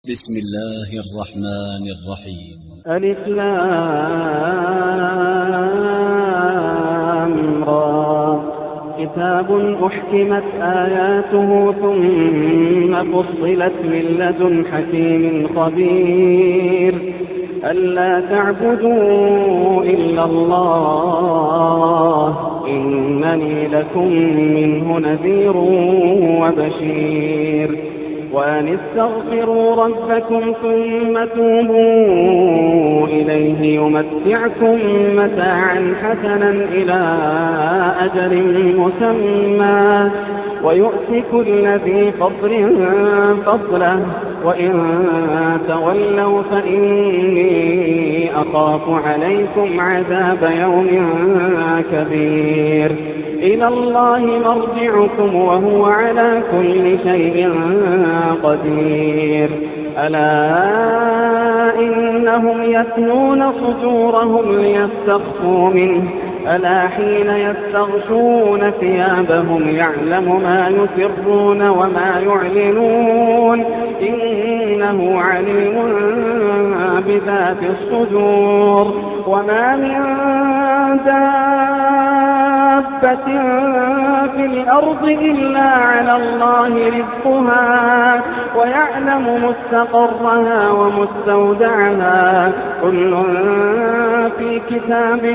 بسم الله الرحمن الرحيم. ألف لام را كتاب أحكمت آياته ثم فصلت من لدن حكيم خبير ألا تعبدوا إلا الله إنني لكم منه نذير وبشير وأن استغفروا ربكم ثم توبوا إليه يمتعكم متاعا حسنا إلى أجل مسمى ويؤتي كل ذي فضل فضله وإن تولوا فإني أخاف عليكم عذاب يوم كبير إلى الله مرجعكم وهو على كل شيء قدير ألا إنهم يثنون صدورهم ليستخفوا منه ألا حين يستغشون ثيابهم يعلم ما يسرون وما يعلنون إنه عليم بذات الصدور وما من دابة في الأرض إلا على الله رزقها ويعلم مستقرها ومستودعها كل في كتاب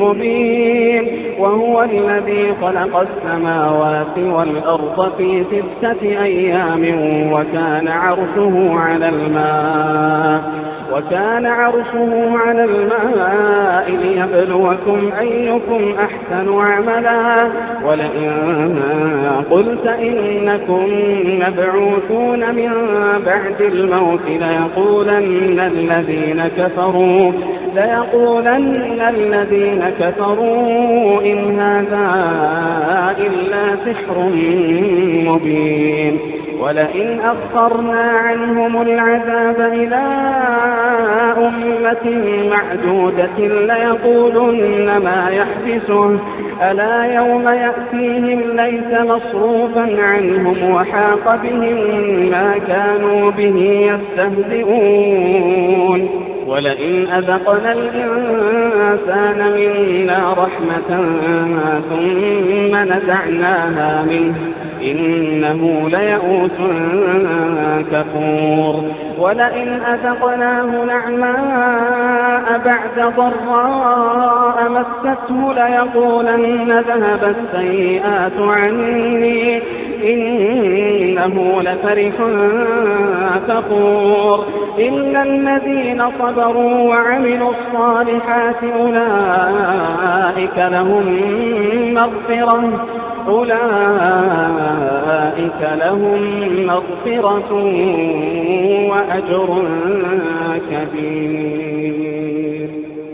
مبين وهو الذي خلق السماوات والأرض في 6 أيام وكان عرشه على الماء ليبلوكم أيكم أحسن عملا ولئن قلت إنكم مبعوثون من بعد الموت ليقولن الذين كفروا إن هذا إلا سحر مبين ولئن أخرنا عنهم العذاب إلى أمة معدودة ليقولن ما يحبسه ألا يوم يأتيهم ليس مصروفا عنهم وحاق بهم ما كانوا به يستهزئون ولئن أذقنا الإنسان منا رحمة ثم نزعناها منه إنه ليئوس كفور ولئن أذقناه نعماء بعد ضراء مسته ليقولن ذهب السيئات عني إنه لفرح فخور إلا الذين صبروا وعملوا الصالحات أولئك لهم مغفرة وأجر كبير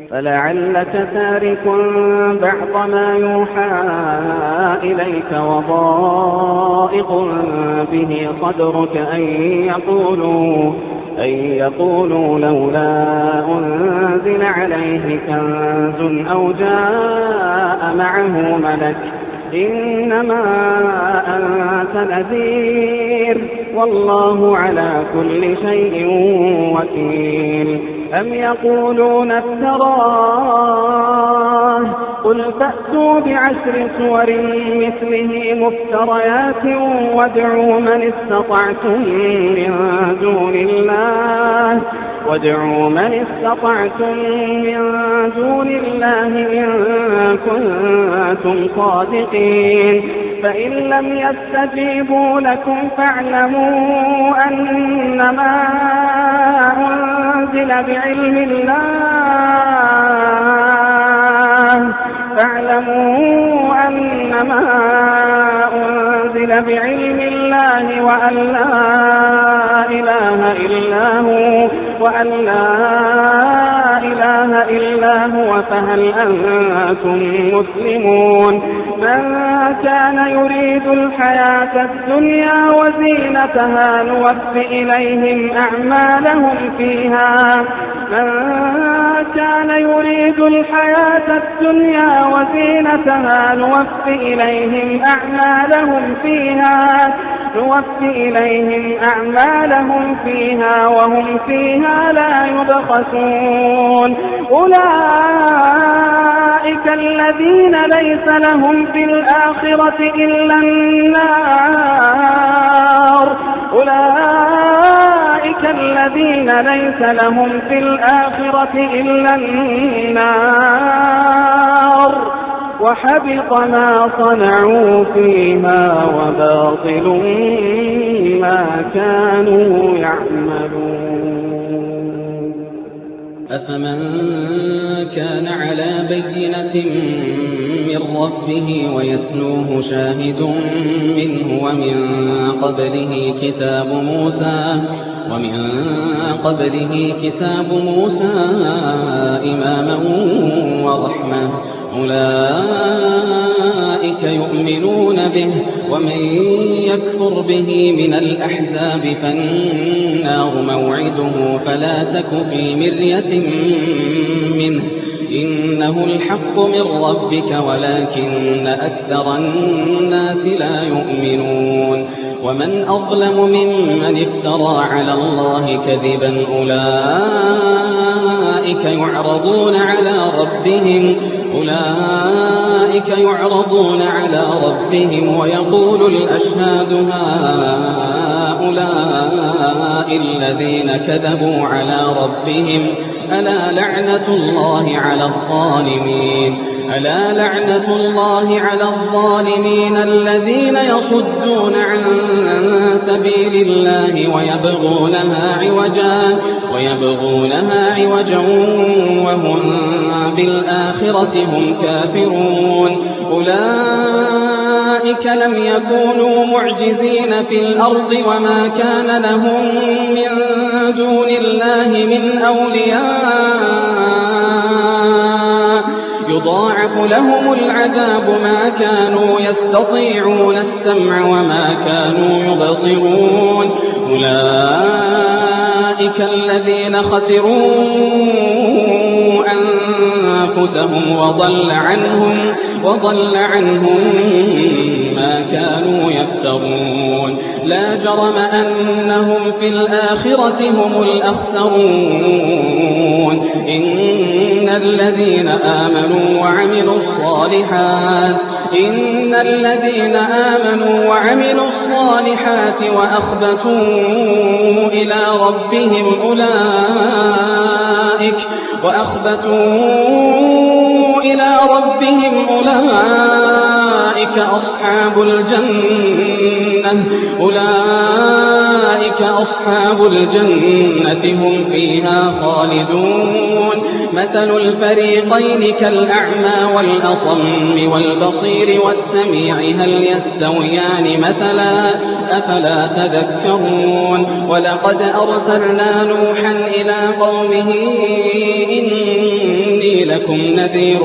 فلعلك تارك بعض ما يوحى إليك وضائق به صدرك أن يقولوا لولا أنزل عليه كنز أو جاء معه ملك إنما أنت نذير والله على كل شيء وكيل أم يقولون افتراه قل فأتوا بعشر سور مثله مفتريات وادعوا من استطعتم من دون الله إن كنتم صادقين فإن لم يستجيبوا لكم فاعلموا أنما أنزل بعلم الله وأن لا إله إلا هو فهل أنتم مسلمون من كان يريد الحياة الدنيا وزينتها نوفي إليهم أعمالهم فيها من كان يريد الحياة الدنيا وزينتها نوفي إليهم أعمالهم فيها نوفي إليهم أعمالهم فيها وهم فيها لا يبخسون أولئك الذين ليس لهم في الآخرة إلا النار أولئك الذين ليس لهم في الآخرة إلا النار وحبط ما صنعوا فيها وباطل ما كانوا يعملون أفمن كان على بينة من ربه ويتلوه شاهد منه ومن قبله كتاب موسى إماما ورحمة أولئك يؤمنون به ومن يكفر به من الأحزاب فالنار موعده فلا تك في مرية منه إنه الحق من ربك ولكن أكثر الناس لا يؤمنون ومن أظلم ممن افترى على الله كذبا أولئك يعرضون على ربهم ويقول الأشهاد هؤلاء الذين كذبوا على ربهم ألا لعنة الله على الظالمين الذين يصدون عن سبيل الله ويبغونها عوجا وهم بالآخرة هم كافرون أولئك لم يكونوا معجزين في الأرض وما كان لهم من دون الله من أولياء يضاعف لهم العذاب ما كانوا يستطيعون السمع وما كانوا يبصرون أولئك الذين خسروا أنفسهم وضل عنهم ما كانوا يفترون لا جرم أنهم في الآخرة هم الأخسرون إن الذين آمنوا وعملوا الصالحات وأخبتوا إلى ربهم أولئك أصحاب الجنة هم فيها خالدون مثل الفريقين كالأعمى والأصم والبصير والسميع هل يستويان مثلا أفلا تذكرون ولقد أرسلنا نوحا إلى قومه إني لكم نذير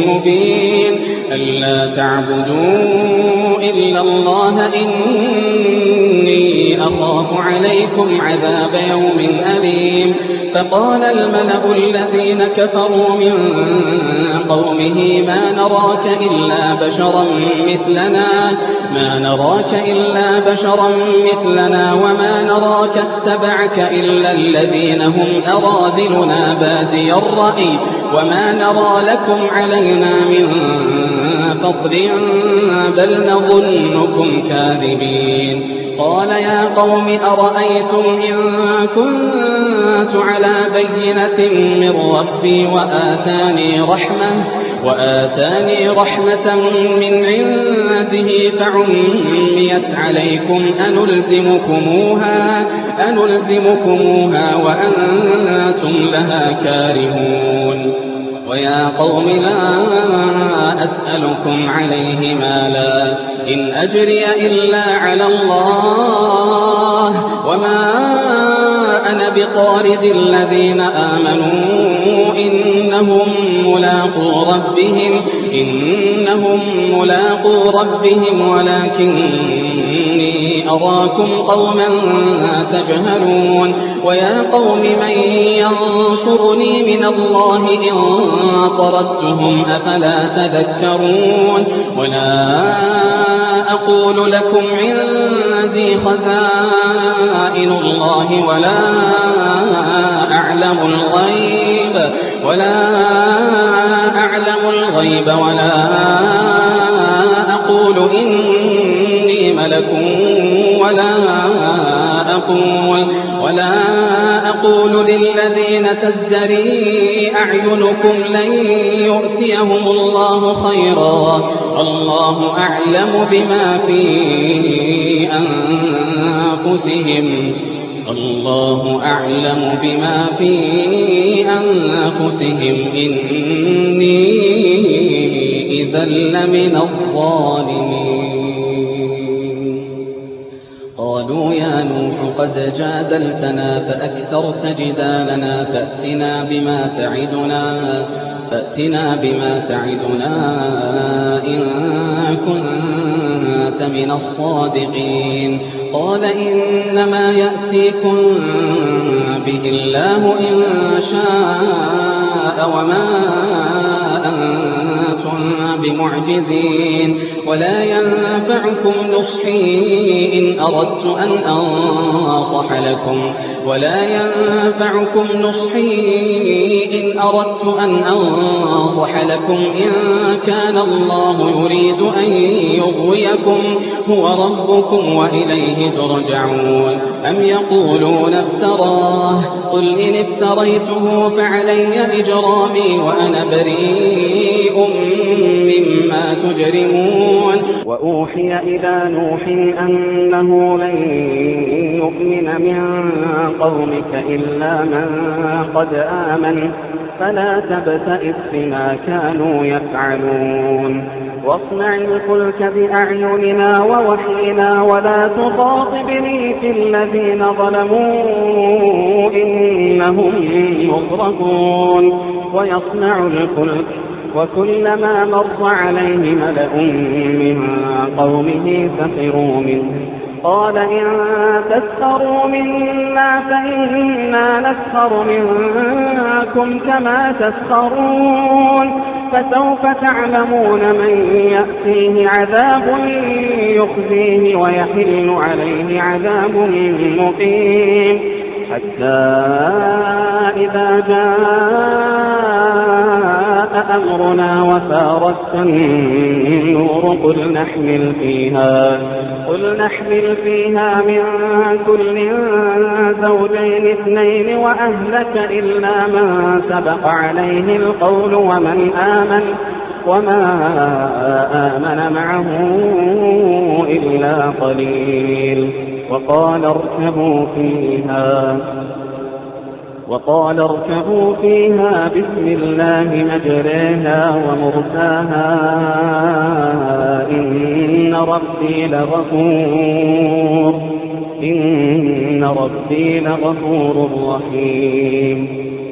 مبين ألا تعبدوا إلا الله إني أخاف عليكم عذاب يوم أليم فقال الملأ الذين كفروا من قومه ما نراك إلا بشرا مثلنا وما نراك اتبعك إلا الذين هم أراذلنا بادي الرأي وما نرى لكم علينا من فضل بل نظنكم كاذبين قال يا قوم أرأيتم إن كنت على بينة من ربي وآتاني رحمة من عنده فعميت عليكم أنلزمكموها وأنتم لها كارهون ويا قوم لا أسألكم عليه مالا إن أجري إلا على الله وما أنا بطارد الذين آمنوا إنهم ملاقو ربهم ولكني أراكم قوما تجهلون ويا قوم من ينصرني من الله إن طردتهم أفلا تذكرون ولا أقول لكم عند عندي خزائن الله ولا أعلم الغيب ولا أقول إني ملك ولا أقول للذين تزدري أعينكم لن يؤتيهم الله خيرا الله أعلم بما في أنفسهم إني إذا لمن الظالمين. قالوا يا نوح قد جادلتنا فأكثرت جدالنا فأتنا بما تعدنا إن كنت من الصادقين. قال إنما يأتيكم به الله إن شاء وما أنتم بمعجزين ولا ينفعكم نصحي إن أردت أن أنصح لكم إن كان الله يريد أن يغويكم هو ربكم وإليه ترجعون. أم يقولون افتراه قل إن افتريته فعلي إجرامي وأنا بريء مما تجرمون. وأوحي إلى نوح أنه لن يؤمن من قومك إلا من قد آمن فلا تبتئس بما كانوا يفعلون واصنع الفلك بأعيننا ووحينا ولا تخاطبني في الذين ظلموا إنهم مغرقون. ويصنع الفلك وكلما مر عليه ملأ من قومه سخروا منه قال إن تسخروا منا فإنا نسخر منكم كما تسخرون فسوف تعلمون من يأتيه عذاب يخزيه ويحل عليه عذاب مقيم. حتى إذا جاء أمرنا وفارت النور قل نحمل فيها من كل زوجين اثنين وأهلك إلا من سبق عليه القول وما آمن معه إلا قليل. وقال اركبوا فيها بسم الله مجريها ومرساها إن ربي لغفور رحيم.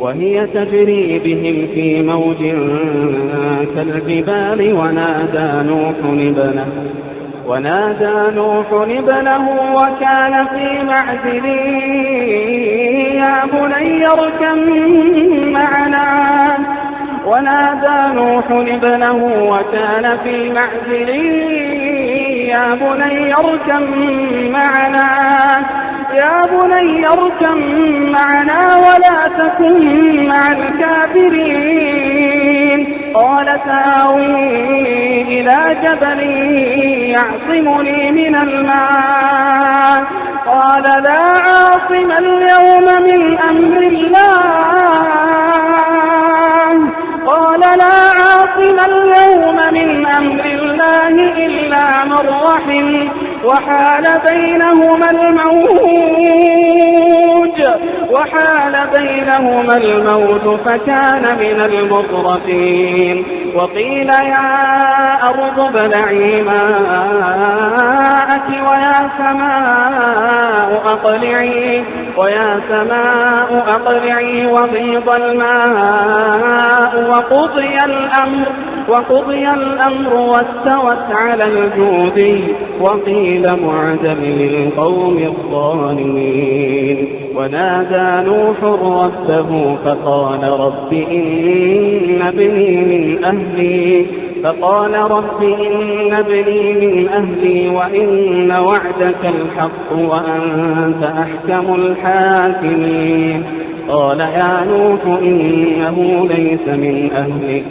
وهي تجري بهم في موج كالجبال ونادى نوح ابنه وكان في معزل يا بني اركب معنا ولا تكن مع الكافرين. قال سآوي إلى جبل يعصمني من الماء قال لا عاصم اليوم من أمر الله إلا من رحم وحال بينهما الموج فكان من المغرقين. وقيل يا أرض ابلعي ماءك ويا سماء أقلعي وغيض الماء وقضي الأمر واستوت على الجود وقيل بعدا للقوم الظالمين. ونادى نوح ربه فقال رب إن ابني من أهلي فقال رب إن ابني من أهلي وإن وعدك الحق وأنت أحكم الحاكمين قال يا نوح إنه ليس من أهلك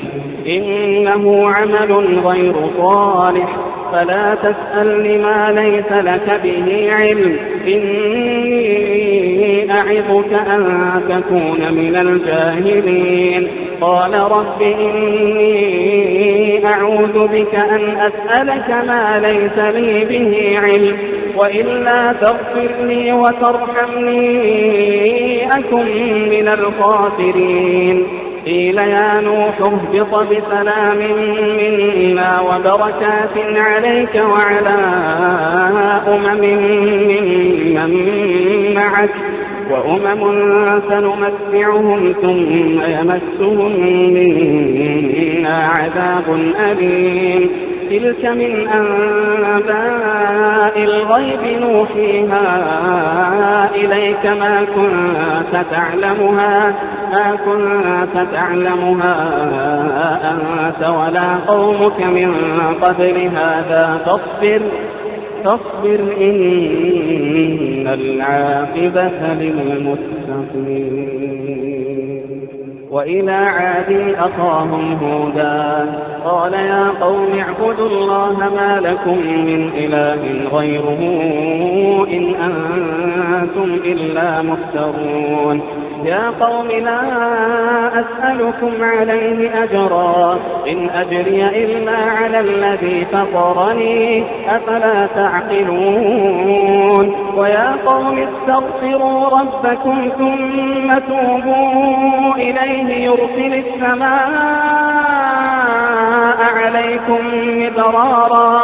إنه عمل غير صالح فلا تسألني ما ليس لك به علم إني أعظك أن تكون من الجاهلين قال رب إني أعوذ بك أن أسألك ما ليس لي به علم وإلا تغفر لي وترحمني أكن من الخاسرين قيل يا نوح اهبط بسلام منا وبركات عليك وعلى ممن معك وأمم سنمتعهم ثم يمسهم منا عذاب أليم تلك من أنباء الغيب نوحيها إليك ما كنت تعلمها أنت ولا قومك من قبل هذا فاصبر إن العاقبة للمتقين وإلى عاد أخاهم هودا قال يا قوم اعبدوا الله ما لكم من إله غيره إن أنتم إلا مفترون يا قوم لا أسألكم عليه أجرا إن أجري إلا على الذي فطرني أفلا تعقلون ويا قوم استغفروا ربكم ثم توبوا إليه يرسل السماء عليكم مدرارا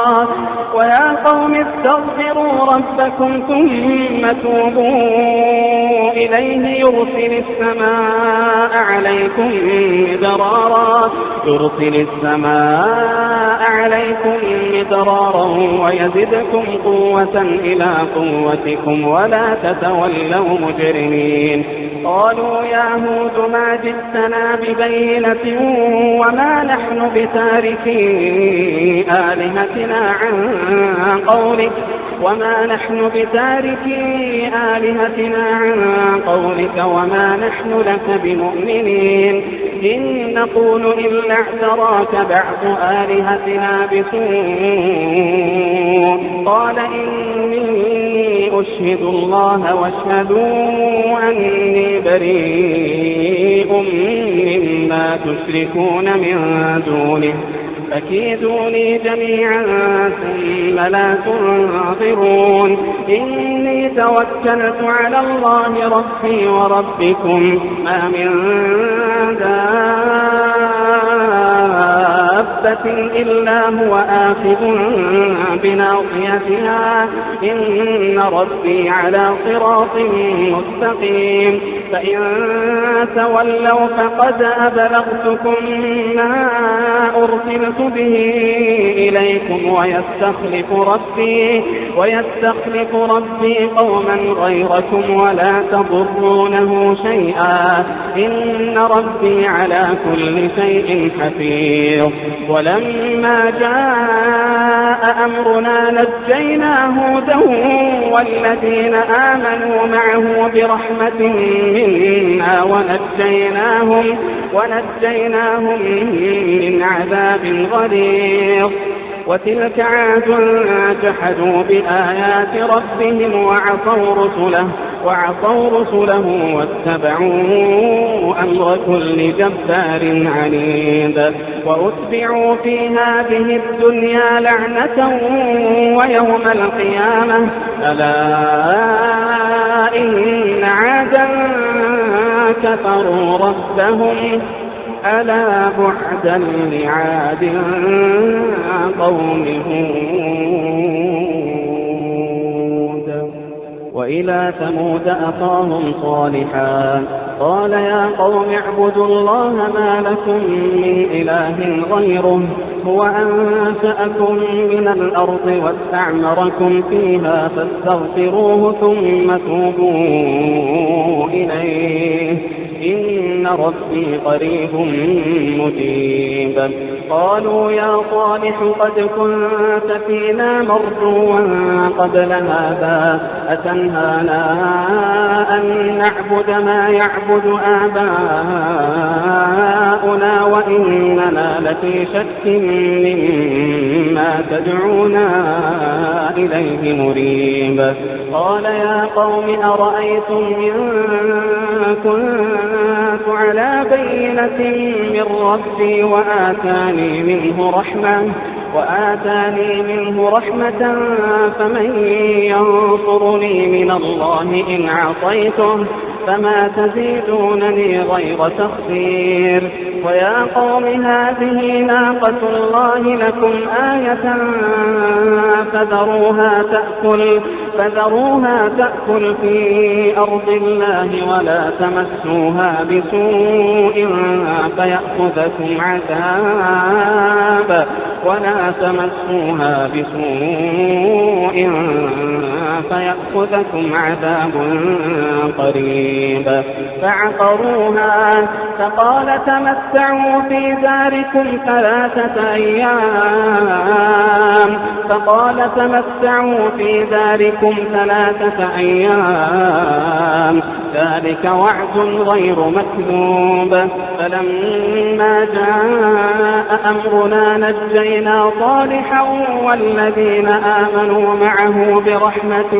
ويا قوم استغفروا ربكم ثم توبوا إليه يرسل السماء عليكم مدرارا ويزدكم قوة إلى قوتكم ولا تتولوا مجرمين قالوا يا هود ما جئتنا ببينة وما نحن بتاركي آلهتنا عن قولك وما نحن لك بمؤمنين إن نقول إلا اعتراك بعض آلهتنا بسوء قال إني أشهد الله واشهدوا أني بريء مما تشركون من دونه فكيدوني جميعا ثم لا تنظرون إني توكلت على الله ربي وربكم ما من دابة إلا هو آخذ بناصيتها إن ربي على صراط مستقيم فإن تولوا فقد أبلغتكم ما أرسلت به إليكم ويستخلف ربي قوما غيركم ولا تضرونه شيئا إن ربي على كل شيء حفيظ ولما جاء أمرنا نجينا هودا والذين آمنوا معه برحمة منا ونجيناهم من عذاب غليظ وتلك عاد جحدوا بآيات ربهم وعصوا رسله واتبعوا أمر كل جبار عنيد وأتبعوا في هذه الدنيا لعنة ويوم القيامة ألا إن عادا كفروا ربهم ألا بعدا لعاد قوم هود وإلى ثمود أخاهم صالحا قال يا قوم اعبدوا الله ما لكم من إله غيره هو أنشأكم من الأرض واستعمركم فيها فاستغفروه ثم توبوا إليه إن ربي قريب مجيب قالوا يا صالح قد كنت فينا مرجوا قبل هذا أتنهانا أن نعبد ما يعبد آباؤنا وإننا لفي شك مما تدعونا إليه مريب قال يا قوم أرأيتم إن كنت على بينة من ربي وآتاني منه رحمة فمن ينصرني من الله إن عصيته فما تزيدونني غير تخسير ويا قوم هذه ناقة الله لكم آية فذروها تأكل في أرض الله ولا تمسوها بسوء فيأخذكم عذاب قريب فعقروها فقال تمتعوا في داركم 3 أيام ذلك وعد غير مكذوب فلما جاء أمرنا نجينا صالحا والذين آمنوا معه برحمة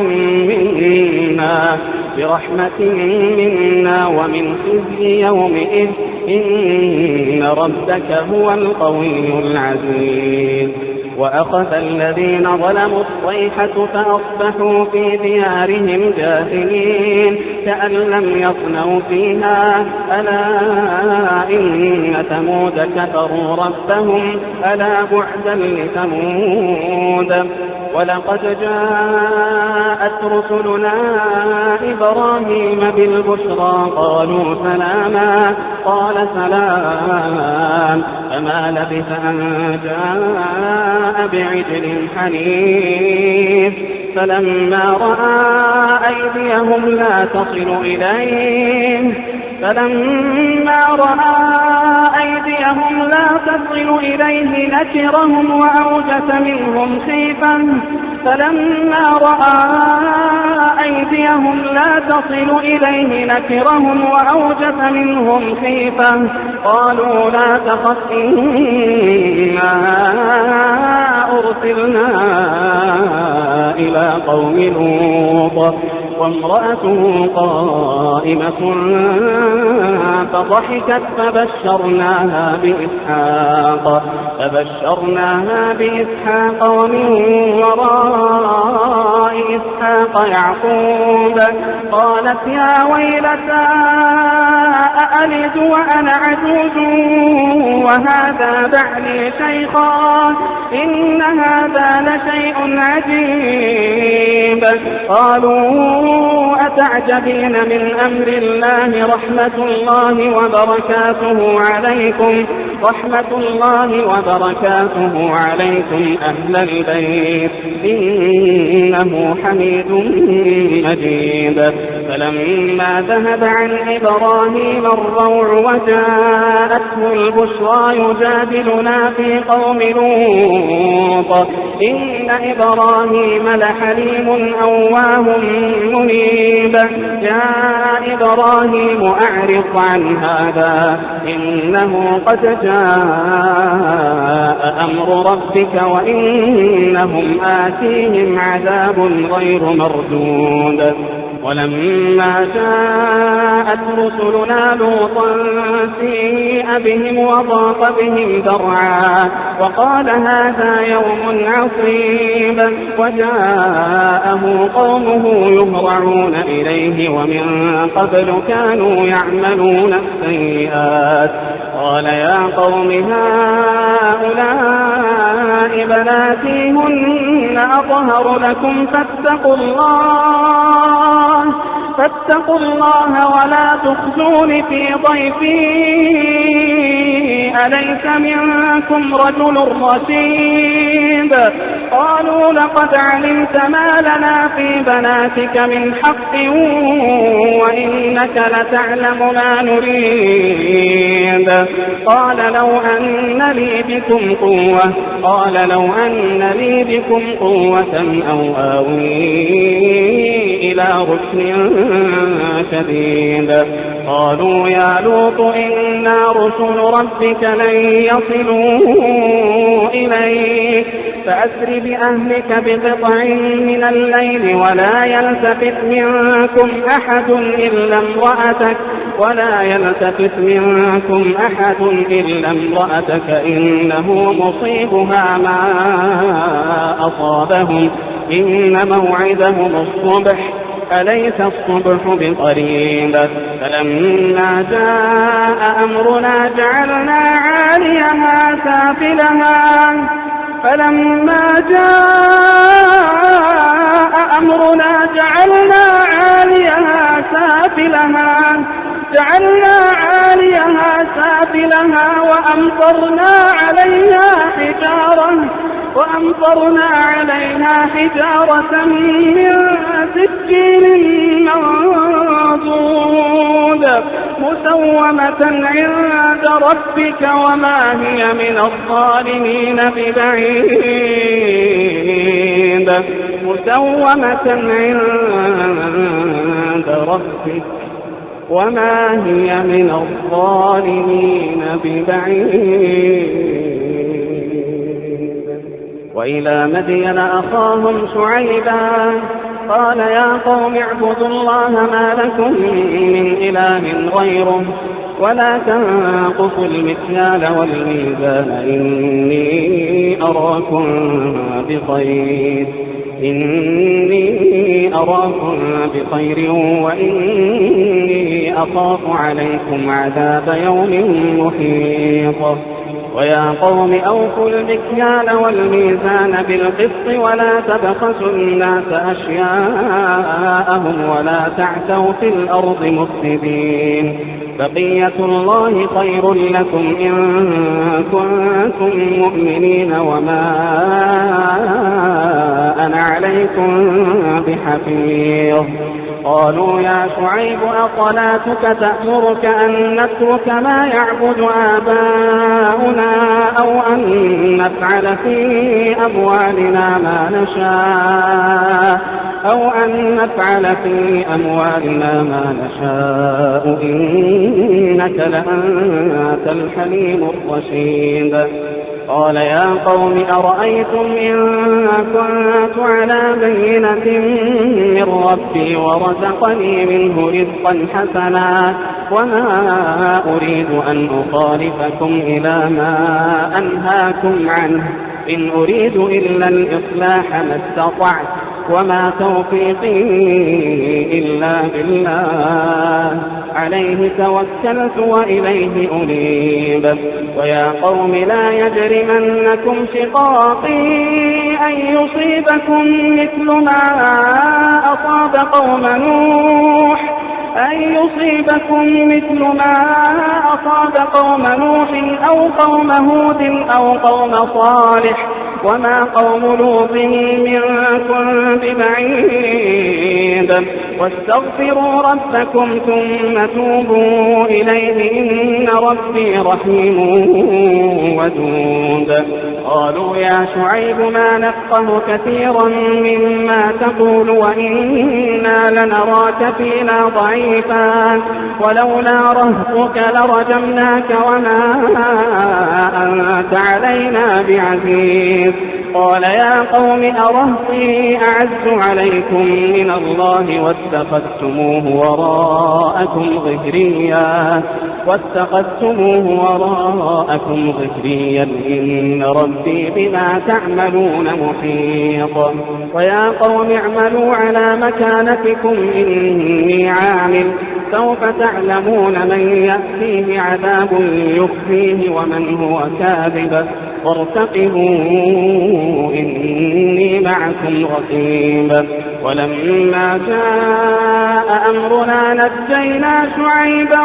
منا ومن خزي يومئذ إن ربك هو القوي العزيز وأخذ الذين ظلموا الصيحة فأصبحوا في ديارهم جاثمين كأن لم يصنعوا فيها ألا إن ثمود كفروا ربهم ألا بعدا لثمود ولقد جاءت رسلنا إبراهيم بالبشرى قالوا سلاما قال سلام فما لبث أن جاء بعجل حنيف فلما رأى أيديهم لا تصل إليه نكرهم وأوجس منهم خيفة قالوا لا تخف إنا أرسلنا إلى قوم لوط وامرأته قائمة فضحكت فبشرناها بإسحاق ومن وراء إسحاق يعقوب قالت يا ويلتى أألد وأنا عجوز وهذا بعلي شيخا إن هذا لشيء عجيب قالوا أتعجبين من أمر الله رحمة الله وبركاته عليكم أهل البيت إنه حميد مجيد فلما ذهب عن إبراهيم الروع وجاءته البشرى يجادلنا في قوم لوط إن إبراهيم لحليم أواه منيب يا إبراهيم أعرض عن هذا إنه قد جاء أمر ربك وإنهم آتيهم عذاب غير مردود ولما جاءت رسلنا لوطا سيء بهم وضاق بهم ذرعا وقال هذا يوم عصيب وجاءه قومه يهرعون إليه ومن قبل كانوا يعملون السيئات قال يا قوم هؤلاء بناتي هن أطهر لكم فاتقوا الله ولا تخزون في ضيفي أليس منكم رجل رشيد قالوا لقد علمت ما لنا في بناتك من حق وإنك لتعلم ما نريد قال لو أن لي بكم قوة أو آوي إلى ركن شديد قالوا يا لوط إنا رسل ربك لن يصلوا إليك فأسر بأهلك بقطع من الليل ولا يلتفت منكم أحد إلا امرأتك إنه مصيبها ما أصابهم إن موعدهم الصبح أليس الصبح بقريب فلما جاء أمرنا جعلنا عاليها سافلها وأمطرنا عليها حجارة من سجيل منضود مسومة عند ربك وما هي من الظالمين ببعيد وإلى مدين أخاهم شعيبا قال يا قوم اعبدوا الله ما لكم من إله غيره ولا تنقصوا المكيال والميزان إني أراكم بخير وإني أخاف عليكم عذاب يوم محيط ويا قوم أوفوا المكيال والميزان بالقسط ولا تبخسوا الناس أشياءهم ولا تعثوا في الأرض مفسدين بقية الله خير لكم إن كنتم مؤمنين وما أنا عليكم بحفيظ قالوا يا شعيب أصلاتك تأمرك أن نترك ما يعبد آباؤنا أو أن نفعل في أموالنا ما نشاء إنك لأنت الحليم الرشيد قال يا قوم أرأيتم إن كنت على بينة من ربي ورزقني منه رزقا حسنا وما أريد أن أخالفكم إلى ما أنهاكم عنه إن أريد إلا الإصلاح ما استطعت وما توفيقي إلا بالله عليه توكلت وإليه أنيب ويا قوم لا يجرمنكم شقاقي أن يصيبكم مثل ما أصاب قوم نوح أو قوم هود أو قوم صالح وما قوم لوط منكم ببعيد واستغفروا ربكم ثم توبوا إليه إن ربي رحيم ودود قالوا يا شعيب ما نفقه كثيرا مما تقول وإنا لنراك فينا ضعيفا ولولا رهطك لرجمناك وما أنت علينا بعزيز قال يا قوم أرهطي أعز عليكم من الله واتخذتموه وراءكم ظهريا إن ربي بما تعملون محيط ويا قوم اعملوا على مكانتكم إني عامل سوف تعلمون من يأتيه عذاب يخزيه ومن هو وارتقبوا إني معكم رقيب. ولما جاء أمرنا نجينا شعيبا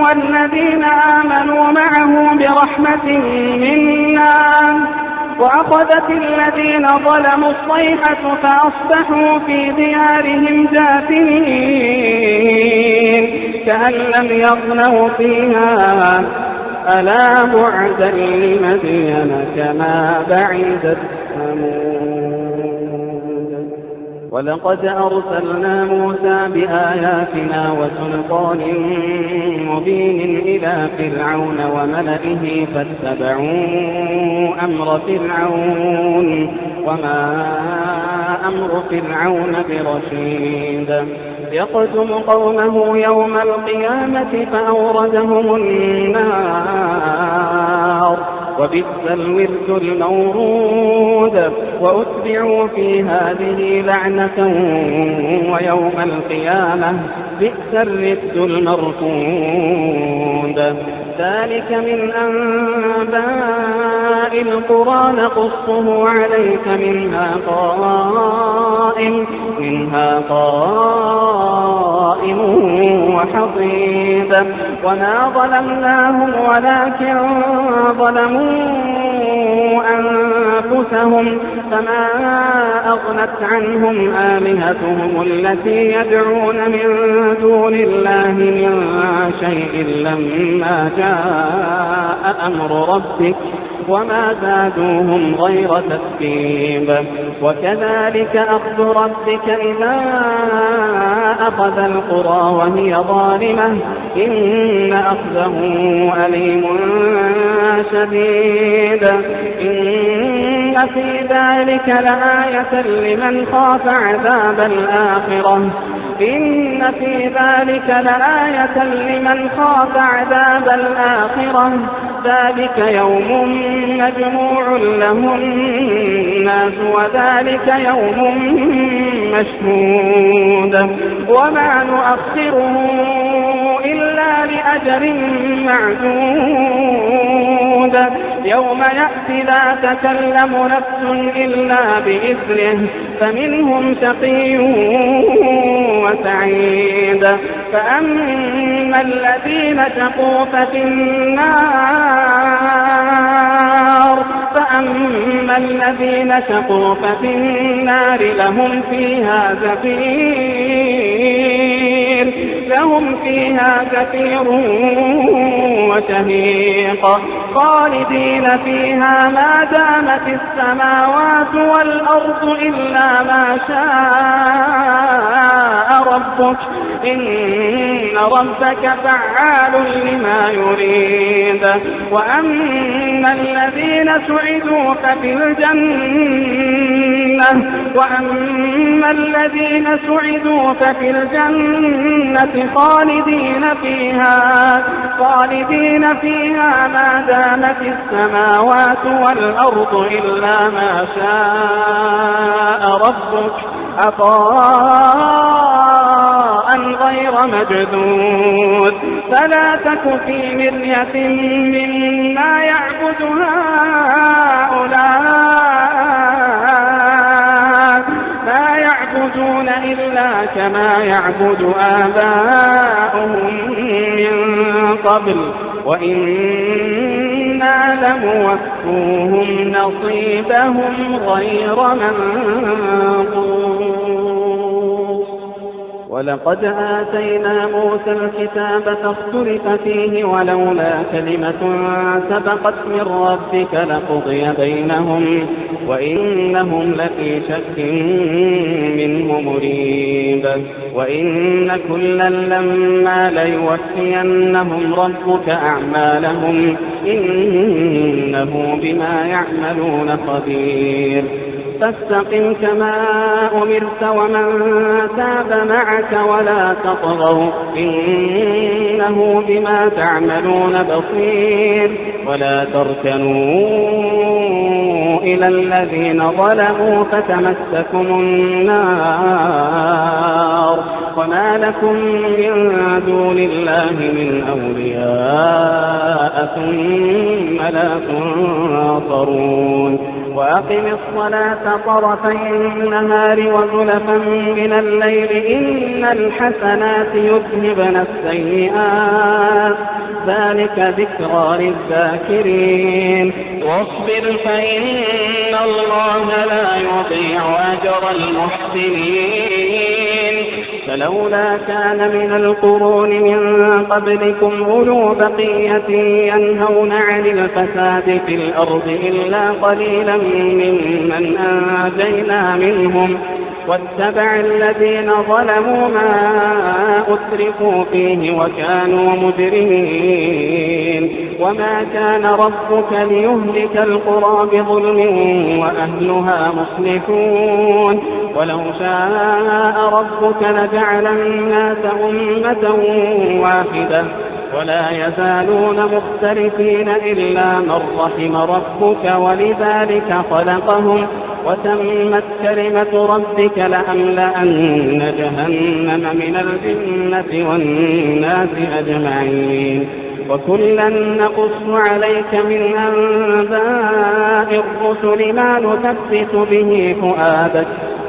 والذين آمنوا معه برحمة منا وأخذت الذين ظلموا الصيحة فأصبحوا في ديارهم جاثمين كأن لم يغنوا فيها ألا بعدا لمدين كما بعدت ثمود. ولقد أرسلنا موسى بآياتنا وسلطان مبين إلى فرعون وملئه فاتبعوا أمر فرعون وما أمر فرعون برشيد. يقدم قومه يوم القيامة فأوردهم النار وبئس الورد المورود. وأتبعوا في هذه لعنة ويوم القيامة بئس الرفد المرفود. ذلك من أنباء القرى نقصه عليك منها قائم وحصيد. وما ظلمناهم ولكن ظلموا أنفسهم فما أغنت عنهم آلهتهم التي يدعون من دون الله من شيء لما جاء أمر ربك وما زادوهم غير تتبيب. وكذلك أخذ ربك إذا أخذ القرى وهي ظالمة إن أخذه أليم شديد. إن في ذلك لآية لمن خاف عذاب الآخرة إن في ذلك لآية لمن خاف عذاب الآخرة ذلك يوم مجموع له الناس وذلك يوم مشهود. وما نؤخره إلا لأجل معدود. يوم يأتي لا تكلم نفس إلا بإذنه فمنهم شقي وسعيد. فأما الذين شقوا ففي النار لهم فيها زفير وشهيق خالدين فيها ما دامت السماوات والأرض إلا ما شاء ربك إن ربك فعال لما يريد. وأما الذين سعدوا ففي الجنة خالدين فيها ما دامت السماوات والأرض إلا ما شاء ربك عطاء غير مجدود. فلا تك في مرية مما يعبد هؤلاء ما يعبدون إلا كما يعبد آباؤهم من قبل وإنا لموفوهم نصيبهم غير منقوص. ولقد آتينا موسى الكتاب فاختلف فيه ولولا كلمة سبقت من ربك لقضي بينهم وإنهم لفي شك منه مريب. وإن كلا لما ليوفينهم ربك أعمالهم إنه بما يعملون خبير. فاستقم كما أمرت ومن تاب معك ولا تطغوا إنه بما تعملون بصير. ولا تركنوا إلى الذين ظلموا فتمسكم النار وما لكم من دون الله من أولياء ثم لا تنصرون وأقم الصلاة طرفي النهار وزلفا من الليل إن الحسنات يذهبن السيئات ذلك ذكرى للذاكرين واصبر فإن الله لا يضيع أجر المحسنين فلولا كان من القرون من قبلكم أولو بقية ينهون عن الفساد في الأرض إلا قليلا ممن أنجينا منهم واتبع الذين ظلموا ما أترفوا فيه وكانوا مجرمين وما كان ربك ليهلك القرى بظلم وأهلها مصلحون ولو شاء ربك لجعل الناس أمة واحدة ولا يزالون مختلفين إلا من رحم ربك ولذلك خلقهم وتمت كلمة ربك لأملأن جهنم من الجنة والناس أجمعين وكلا نقص عليك من أنباء الرسل ما نثبت به فؤادك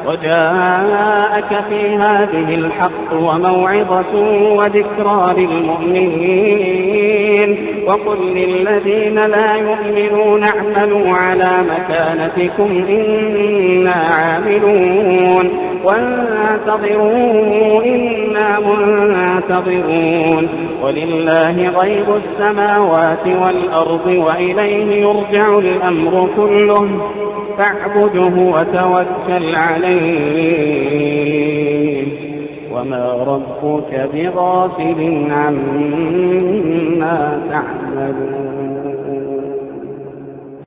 وجاءك في هذه الحق وموعظة وذكرى للمؤمنين وقل للذين لا يؤمنون اعملوا على مكانتكم إنا عاملون وانتظروا إنا منتظرون ولله غيب السماوات والأرض وإليه يرجع الأمر كله فاعبده وتوكل عليه وما ربك بغافل عما تعملون.